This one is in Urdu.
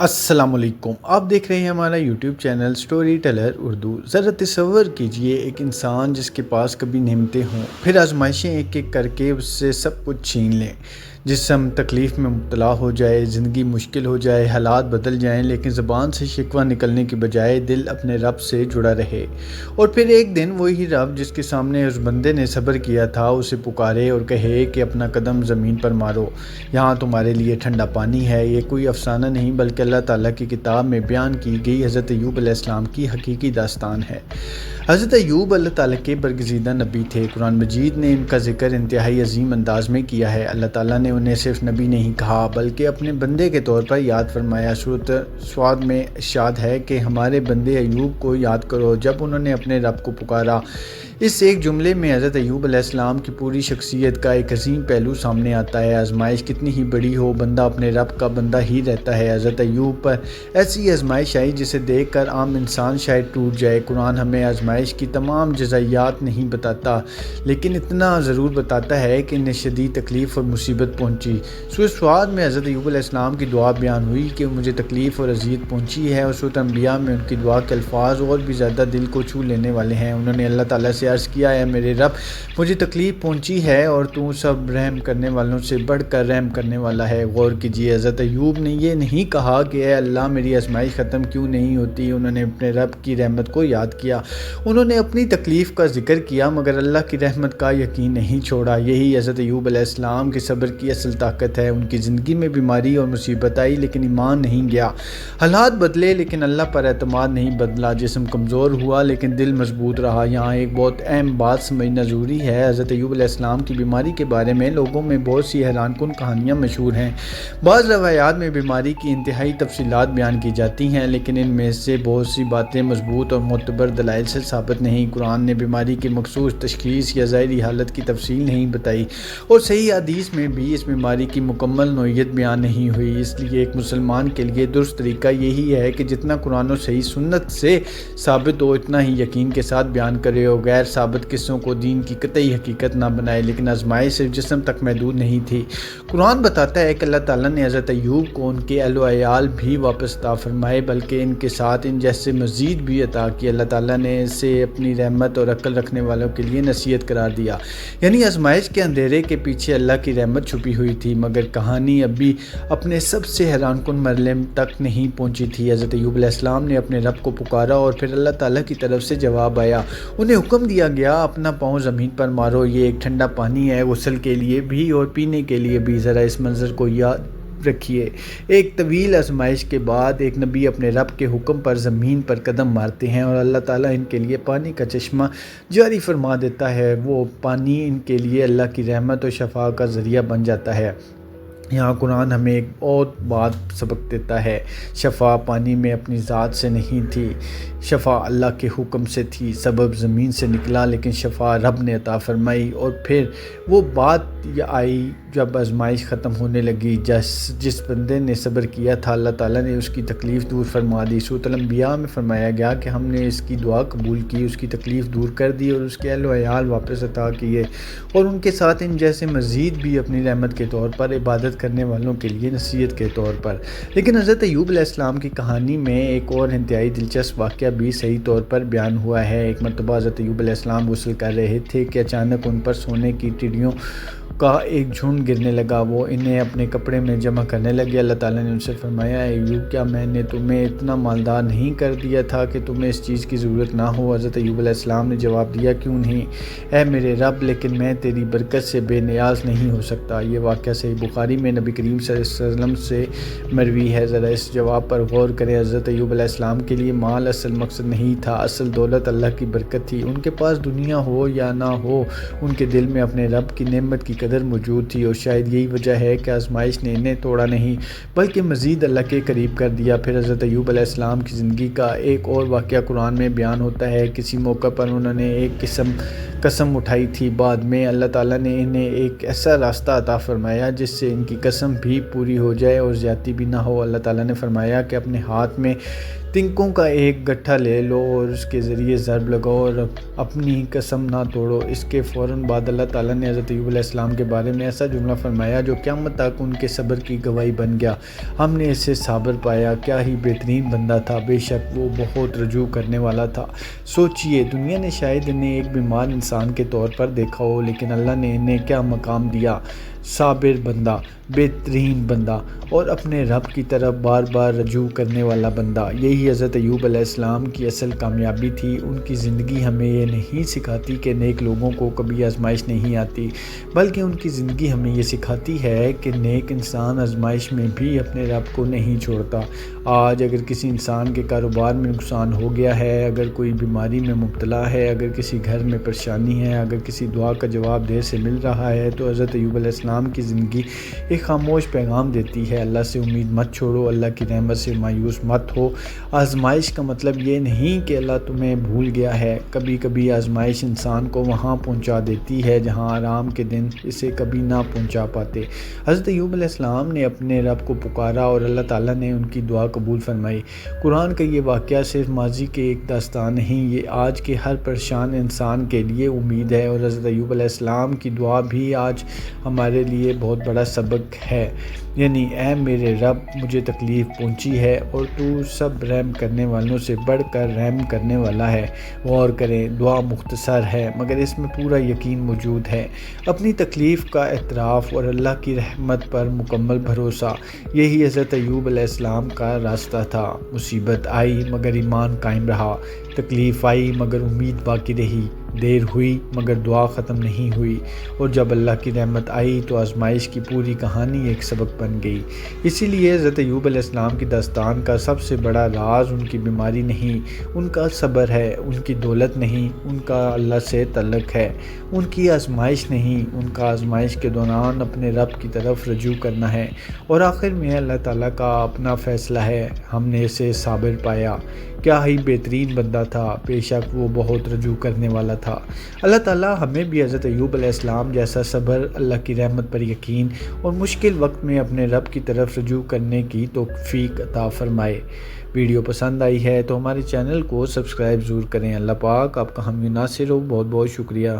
السلام علیکم، آپ دیکھ رہے ہیں ہمارا YouTube channel story teller Urdu. ذرا تصور کیجئے ایک انسان جس کے پاس کبھی نعمتیں ہوں، پھر آزمائشیں ایک ایک کر کے اس سے سب کچھ چھین لیں۔ جسم تکلیف میں مبتلا ہو جائے، زندگی مشکل ہو جائے، حالات بدل جائیں، لیکن زبان سے شکوہ نکلنے کے بجائے دل اپنے رب سے جڑا رہے۔ اور پھر ایک دن وہی رب جس کے سامنے اس بندے نے صبر کیا تھا اسے پکارے اور کہے کہ اپنا قدم زمین پر مارو، یہاں تمہارے لیے ٹھنڈا پانی ہے۔ یہ کوئی افسانہ نہیں بلکہ اللہ تعالیٰ کی کتاب میں بیان کی گئی حضرت ایوب علیہ السلام کی حقیقی داستان ہے۔ حضرت ایوب اللہ تعالیٰ کے برگزیدہ نبی تھے۔ قرآن مجید نے ان کا ذکر انتہائی عظیم انداز میں کیا ہے۔ اللہ تعالیٰ نے انہیں صرف نبی نہیں کہا بلکہ اپنے بندے کے طور پر یاد فرمایا۔ سورۃ صاد میں ارشاد ہے کہ ہمارے بندے ایوب کو یاد کرو جب انہوں نے اپنے رب کو پکارا۔ اس ایک جملے میں حضرت ایوب علیہ السلام کی پوری شخصیت کا ایک عظیم پہلو سامنے آتا ہے۔ آزمائش کتنی ہی بڑی ہو، بندہ اپنے رب کا بندہ ہی رہتا ہے۔ حضرت ایوب پر ایسی آزمائش آئی جسے دیکھ کر عام انسان شاید ٹوٹ جائے۔ قرآن ہمیں آزمائش کی تمام جزئیات نہیں بتاتا، لیکن اتنا ضرور بتاتا ہے کہ انہیں شدید تکلیف اور مصیبت پہنچی۔ سورۃ صاد میں حضرت ایوب علیہ السلام کی دعا بیان ہوئی کہ مجھے تکلیف اور اذیت پہنچی ہے، اور سورۃ انبیاء میں ان کی دعا کے الفاظ اور بھی زیادہ دل کو چھو لینے والے ہیں۔ انہوں نے اللہ تعالیٰ سے عرض کیا، اے میرے رب، مجھے تکلیف پہنچی ہے اور تو سب رحم کرنے والوں سے بڑھ کر رحم کرنے والا ہے۔ غور کیجئے، حضرت ایوب نے یہ نہیں کہا کہ اے اللہ میری آزمائش ختم کیوں نہیں ہوتی۔ انہوں نے اپنے رب کی رحمت کو یاد کیا، انہوں نے اپنی تکلیف کا ذکر کیا، مگر اللہ کی رحمت کا یقین نہیں چھوڑا۔ یہی حضرت ایوب علیہ السلام کے صبر کی اصل طاقت ہے۔ ان کی زندگی میں بیماری اور مصیبت آئی لیکن ایمان نہیں گیا، حالات بدلے لیکن اللہ پر اعتماد نہیں بدلا، جسم کمزور ہوا لیکن دل مضبوط رہا۔ یہاں ایک بہت اہم بات سمجھنا ضروری ہے۔ حضرت ایوب علیہ السلام کی بیماری کے بارے میں لوگوں میں بہت سی حیران کن کہانیاں مشہور ہیں۔ بعض روایات میں بیماری کی انتہائی تفصیلات بیان کی جاتی ہیں، لیکن ان میں سے بہت سی باتیں مضبوط اور معتبر دلائل سے ثابت نہیں۔ قرآن نے بیماری کی مخصوص تشخیص یا ظاہری حالت کی تفصیل نہیں بتائی، اور صحیح حدیث میں بھی اس بیماری کی مکمل نوعیت بیان نہیں ہوئی۔ اس لیے ایک مسلمان کے لیے درست طریقہ یہی ہے کہ جتنا قرآن و صحیح سنت سے ثابت ہو اتنا ہی یقین کے ساتھ بیان کرے، اور غیر ثابت قصوں کو دین کی قطعی حقیقت نہ بنائے۔ لیکن آزمائش صرف جسم تک محدود نہیں تھی۔ قرآن بتاتا ہے کہ اللہ تعالیٰ نے حضرت ایوب کو ان کے اہل و عیال بھی واپس عطا فرمائے، بلکہ ان کے ساتھ ان جیسے مزید بھی عطا کی۔ اللہ تعالیٰ نے اسے اپنی رحمت اور عقل رکھنے والوں کے لیے نصیحت قرار دیا، یعنی آزمائش کے اندھیرے کے پیچھے اللہ کی رحمت چھپی ہوئی تھی۔ مگر کہانی ابھی اپنے سب سے حیران کن مرحلے تک نہیں پہنچی تھی۔ حضرت ایوب علیہ السلام نے اپنے رب کو پکارا اور پھر اللہ تعالیٰ کی طرف سے جواب آیا۔ انہیں حکم دیا گیا، اپنا پاؤں زمین پر مارو، یہ ایک ٹھنڈا پانی ہے، غسل کے لیے بھی اور پینے کے لیے بھی۔ ذرا اس منظر کو یاد رکھیے، ایک طویل آزمائش کے بعد ایک نبی اپنے رب کے حکم پر زمین پر قدم مارتے ہیں اور اللہ تعالیٰ ان کے لیے پانی کا چشمہ جاری فرما دیتا ہے۔ وہ پانی ان کے لیے اللہ کی رحمت اور شفا کا ذریعہ بن جاتا ہے۔ یہاں قرآن ہمیں ایک بہت بات سبق دیتا ہے، شفا پانی میں اپنی ذات سے نہیں تھی، شفا اللہ کے حکم سے تھی۔ سبب زمین سے نکلا لیکن شفا رب نے عطا فرمائی۔ اور پھر وہ بات آئی جب آزمائش ختم ہونے لگی، جس بندے نے صبر کیا تھا اللہ تعالیٰ نے اس کی تکلیف دور فرما دی۔ سورۃ الانبیاء میں فرمایا گیا کہ ہم نے اس کی دعا قبول کی، اس کی تکلیف دور کر دی اور اس کے اہل و عیال واپس عطا کیے، اور ان کے ساتھ ان جیسے مزید بھی اپنی رحمت کے طور پر، عبادت کرنے والوں کے لیے نصیحت کے طور پر۔ لیکن حضرت ایوب علیہ السلام کی کہانی میں ایک اور انتہائی دلچسپ واقعہ بھی صحیح طور پر بیان ہوا ہے۔ ایک مرتبہ حضرت ایوب علیہ السلام غسل کر رہے تھے کہ اچانک ان پر سونے کی چڑیوں کا ایک جھنڈ گرنے لگا۔ وہ انہیں اپنے کپڑے میں جمع کرنے لگے۔ اللہ تعالیٰ نے ان سے فرمایا، اے ایوب، کیا میں نے تمہیں اتنا مالدار نہیں کر دیا تھا کہ تمہیں اس چیز کی ضرورت نہ ہو؟ حضرت ایوب علیہ السلام نے جواب دیا، کیوں نہیں اے میرے رب، لیکن میں تیری برکت سے بے نیاز نہیں ہو سکتا۔ یہ واقعہ صحیح بخاری میں نبی کریم صلی اللہ علیہ وسلم سے مروی ہے۔ ذرا اس جواب پر غور کریں۔ حضرت ایوب علیہ السلام کے لیے مال اصل مقصد نہیں تھا، اصل دولت اللہ کی برکت تھی۔ ان کے پاس دنیا ہو یا نہ ہو، ان کے دل میں اپنے رب کی نعمت کی قدر موجود تھی، اور شاید یہی وجہ ہے کہ آزمائش نے انہیں توڑا نہیں بلکہ مزید اللہ کے قریب کر دیا۔ پھر حضرت ایوب علیہ السلام کی زندگی کا ایک اور واقعہ قرآن میں بیان ہوتا ہے۔ کسی موقع پر انہوں نے ایک قسم قسم اٹھائی تھی، بعد میں اللہ تعالیٰ نے انہیں ایک ایسا راستہ عطا فرمایا جس سے ان کی قسم بھی پوری ہو جائے اور زیادتی بھی نہ ہو۔ اللہ تعالیٰ نے فرمایا کہ اپنے ہاتھ میں تنکوں کا ایک گٹھا لے لو اور اس کے ذریعے ضرب لگاؤ اور اپنی قسم نہ توڑو۔ اس کے فوراً بعد اللہ تعالیٰ نے حضرت ایوب علیہ السلام کے بارے میں ایسا جملہ فرمایا جو قیامت تک ان کے صبر کی گواہی بن گیا۔ ہم نے اسے صابر پایا، کیا ہی بہترین بندہ تھا، بے شک وہ بہت رجوع کرنے والا تھا۔ سوچئے دنیا نے شاید انہیں ایک بیمار انسان کے طور پر دیکھا ہو، لیکن اللہ نے انہیں کیا مقام دیا، صابر بندہ، بہترین بندہ اور اپنے رب کی طرف بار بار رجوع کرنے والا بندہ۔ یہی حضرت ایوب علیہ السلام کی اصل کامیابی تھی۔ ان کی زندگی ہمیں یہ نہیں سکھاتی کہ نیک لوگوں کو کبھی آزمائش نہیں آتی، بلکہ ان کی زندگی ہمیں یہ سکھاتی ہے کہ نیک انسان آزمائش میں بھی اپنے رب کو نہیں چھوڑتا۔ آج اگر کسی انسان کے کاروبار میں نقصان ہو گیا ہے، اگر کوئی بیماری میں مبتلا ہے، اگر کسی گھر میں پریشانی ہے، اگر کسی دعا کا جواب دیر سے مل رہا ہے، تو حضرت ایوب علیہ السلام کی زندگی ایک خاموش پیغام دیتی ہے: اللہ سے امید مت چھوڑو، اللہ کی رحمت سے مایوس مت ہو۔ آزمائش کا مطلب یہ نہیں کہ اللہ تمہیں بھول گیا ہے۔ کبھی کبھی آزمائش انسان کو وہاں پہنچا دیتی ہے جہاں آرام کے دن اسے کبھی نہ پہنچا پاتے۔ حضرت ایوب علیہ السلام نے اپنے رب کو پکارا اور اللہ تعالیٰ نے ان کی دعا قبول فرمائی۔ قرآن کا یہ واقعہ صرف ماضی کے ایک داستان نہیں، یہ آج کے ہر پریشان انسان کے لیے امید ہے، اور حضرت ایوب علیہ السلام کی دعا بھی آج ہمارے لیے بہت بڑا سبق ہے۔ یعنی اے میرے رب، مجھے تکلیف پہنچی ہے اور تو سب رحم کرنے والوں سے بڑھ کر رحم کرنے والا ہے۔ غور کریں، دعا مختصر ہے مگر اس میں پورا یقین موجود ہے، اپنی تکلیف کا اعتراف اور اللہ کی رحمت پر مکمل بھروسہ۔ یہی حضرت ایوب علیہ السلام کا راستہ تھا۔ مصیبت آئی مگر ایمان قائم رہا، تکلیف آئی مگر امید باقی رہی، دیر ہوئی مگر دعا ختم نہیں ہوئی، اور جب اللہ کی رحمت آئی تو آزمائش کی پوری کہانی ایک سبق بن گئی۔ اسی لیے حضرت ایوب علیہ السلام کی داستان کا سب سے بڑا راز ان کی بیماری نہیں، ان کا صبر ہے، ان کی دولت نہیں، ان کا اللہ سے تعلق ہے، ان کی آزمائش نہیں، ان کا آزمائش کے دوران اپنے رب کی طرف رجوع کرنا ہے، اور آخر میں اللہ تعالیٰ کا اپنا فیصلہ ہے۔ ہم نے اسے صابر پایا، کیا ہی بہترین بندہ تھا، بے شک وہ بہت رجوع کرنے والا تھا۔ اللہ تعالیٰ ہمیں بھی حضرت ایوب علیہ السلام جیسا صبر، اللہ کی رحمت پر یقین اور مشکل وقت میں اپنے رب کی طرف رجوع کرنے کی توفیق عطا فرمائے۔ ویڈیو پسند آئی ہے تو ہمارے چینل کو سبسکرائب ضرور کریں۔ اللہ پاک آپ کا حامی ناصر ہو۔ بہت بہت شکریہ۔